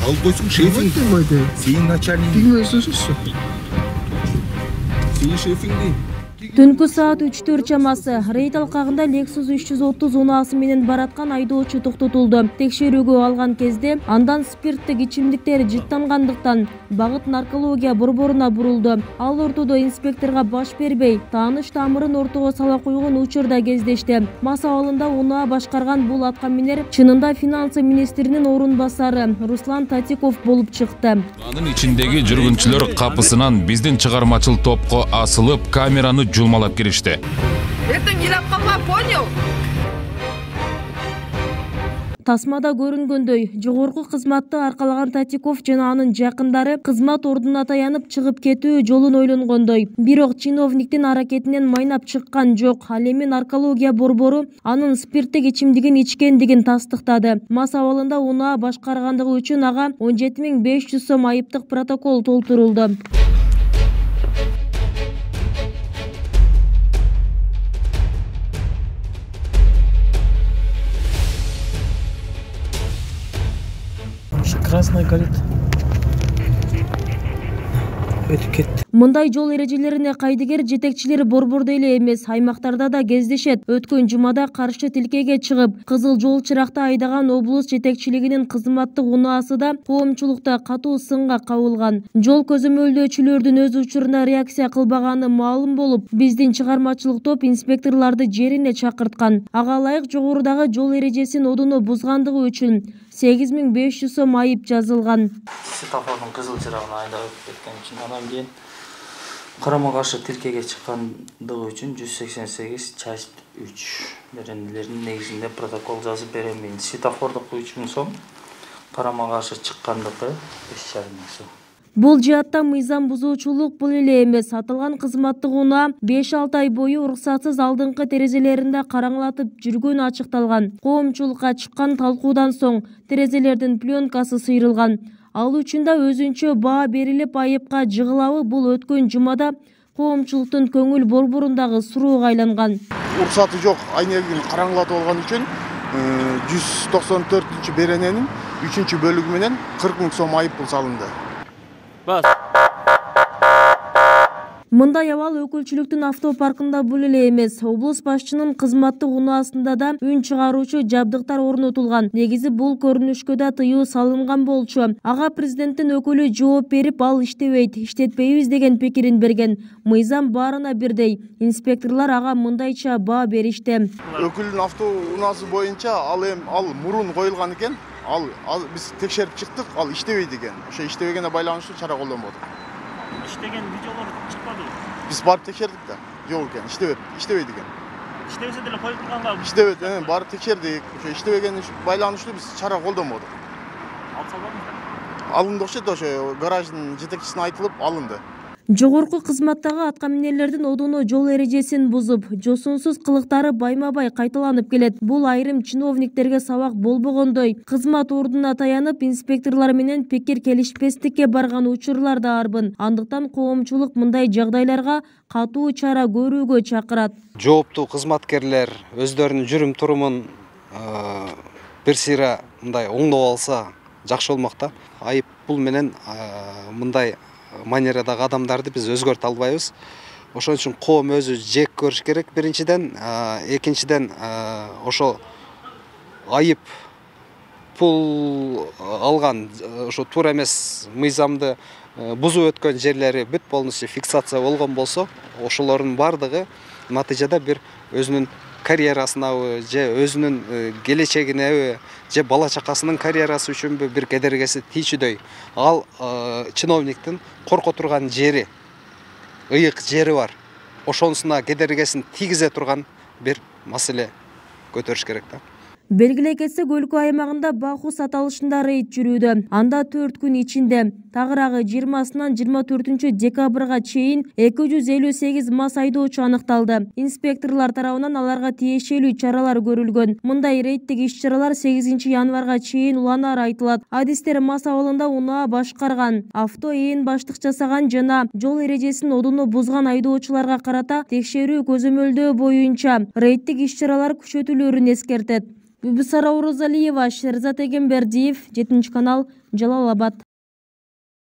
Алып койсуң шефиңди. Сенин начальник. Сенин шефиңди. Түнкү саат 3-4 чамасы рейд алкагында Lexus 330 унаасы менен бараткан айдоочу токтотулду. Текшерүүгө алган кезде андан спирттик ичимдиктер жыттангандыктан багыт наркология борборуна бурулду. Ал ортодо инспекторго баш бербей, тааныш тамырын ортого сала койгон учурда кездешти. Мас абалында унаа башкарган бул аткаминер чынында финансы министринин орун басары Руслан Татиков болуп чыкты. Анын ичиндеги жүргүнчүлөр капысынан биздин чыгармачыл топко асылып, камераны жумалап киришти. Эртең келип калма, понял? Тасмада көрүнгөндөй, жогорку кызматты аркалаган Татиков жана анын жакындары кызмат ордуна таянып чыгып кетүү жолун ойлонгондой. Бирок чиновниктин аракетинен майнап чыккан жок. Ал эми наркология борбору анын спирттик ичимдигин ичкендигин тастыктады. Мас абалында унаа башкаргандыгы үчүн ага 17.500 сом айыптык протокол толтурулду. Красный горит. Мындай жол эрежелерине кайдыгер жетекчилери борбордо эле эмес, аймактарда да кездешет. Өткөн жумада каршы тилкеге чыгып, кызыл жол чыракта айдаган облус жетекчилигинин кызматтык унаасы да коомчулукта катуу сынга кабылган. Жол көзөмөлдөөчүлөрдүн өз учуруна реакция кылбаганы маалым болуп, биздин чыгармачылык топ инспекторлорду жерине чакырткан. Ага ылайык жогорудагы жол эрежесин одоно бузгандыгы үчүн 8.500 сом айып жазылган. Светофордун кызыл чырагына айдап кеткен үчүн анан кийин карама каршы тилкеге чыккандыгы үчүн 188/3 беренелердин негизинде протокол жазып берем мен. Светофордук 3000 сом, карама каршы чыккандыгы 5,5 сом. Бул жаатта мыйзам бузуучулук бул эле эмес. Аталган кызматтык унаа 5-6 ай бою уруксатсыз алдыңкы терезелеринде караңлатып жүргөнү ачыкталган. Коомчулукка чыккан талкуудан соң терезелердин пленкасы сыйрылган. Ал үчүн да өзүнчө баа берилип айыпка жыгылабы бул өткөн жумада коомчулуктун көңүл борборундагы суроога айланган. Уруксаты жок, айнегин караңлатып алган үчүн 194 берененин 3-бөлүгү менен 40.000 сом айып пул салынды. Мындай абал өкүлчүлүктүн автопаркында бул эле эмес. Облус башчынын кызматтык унаасында да үн чыгаруучу жабдыктар орнотулган. Негизи бул көрүнүшкө да тыюу салынган болчу. Ага президенттин өкүлү жооп берип, ал иштебейт, иштетпейбиз деген пикирин берген. Мыйзам баарына бирдей. Инспекторлор ага мындайча баа беришти. Өкүлдүн автоунаасы боюнча ал мурун коюлган экен. Ал биз текшерип чыктык, ал иштебейт экен. Ошо иштебегенге байланыштуу чара колдонбодук. İştegen videolar çıkmadı. Biz barıp tekşerdik de. Yok eкен, иштебейт экен. İştebese деле коюп турганга. İштебейт, барып tekşerdik. Ошо иштебегенге байланыштуу биз чара колдонбодук. Алынды окшойт, ошо гараждын жетекчисине айтылып алынды. Жогорку кызматтагы аткаминерлердин одоно жол эрежесин бузуп, жосунсуз кылыктары байма-бай кайталанып келет. Бул айрым чиновниктерге сабак болбогондой, кызмат ордуна таянып, инспекторлор менен пикир келишпестикке барган учурлар да арбын. Андыктан коомчулук мындай жагдайларга катуу чара көрүүгө чакырат. Жооптуу кызматкерлер өздөрүнүн жүрүм турумун бир сыйра мындай оңдоп алса жакшы болмок да. Айып пул менен мындай манерадагы адамдарды биз өзгөртө албайбыз. Ошон үчүн коом өзү жек көрүш керек биринчиден, экинчиден ошо айып пул алган ошо туура эмес мыйзамды бузуп өткөн жерлери бүт полностью фиксация болгон болсо, ошолордун бардыгы натыйжада бир өзүнүн карьерасынабы, же өзүнүн келечегинеби, же бала чакасынын карьерасы үчүнбү бир кедергиси тийчүдөй. Ал чиновниктин корко турган жери, ыйык жери бар. Ошонусуна кедергисин тийгизе турган бир маселе көтөрүш керек да. Белгилей кетсек, өлкө аймагында бахус аталышында рейд жүрүүдө. Анда 4 күн ичинде тагыраагы 20-сынан 24 декабрга чейин 258 мас айдоочу аныкталды. Инспекторлор тарабынан аларга тиешелүү чаралар көрүлгөн. Мындай рейдтик иш-чаралар 8 январга чейин уланары айтылат. Адистер мас абалында унаа башкарган, авто ээн баштык жасаган жана жол эрежесин одоно бузган айдоочуларга карата текшерүү көзөмөлдөө боюнча рейдтик иш-чаралар күчөтүлөрүн эскертет. Бүбүсара Орозалиева, Шерзат Эгембердиев, 7 канал, Жалал Абад.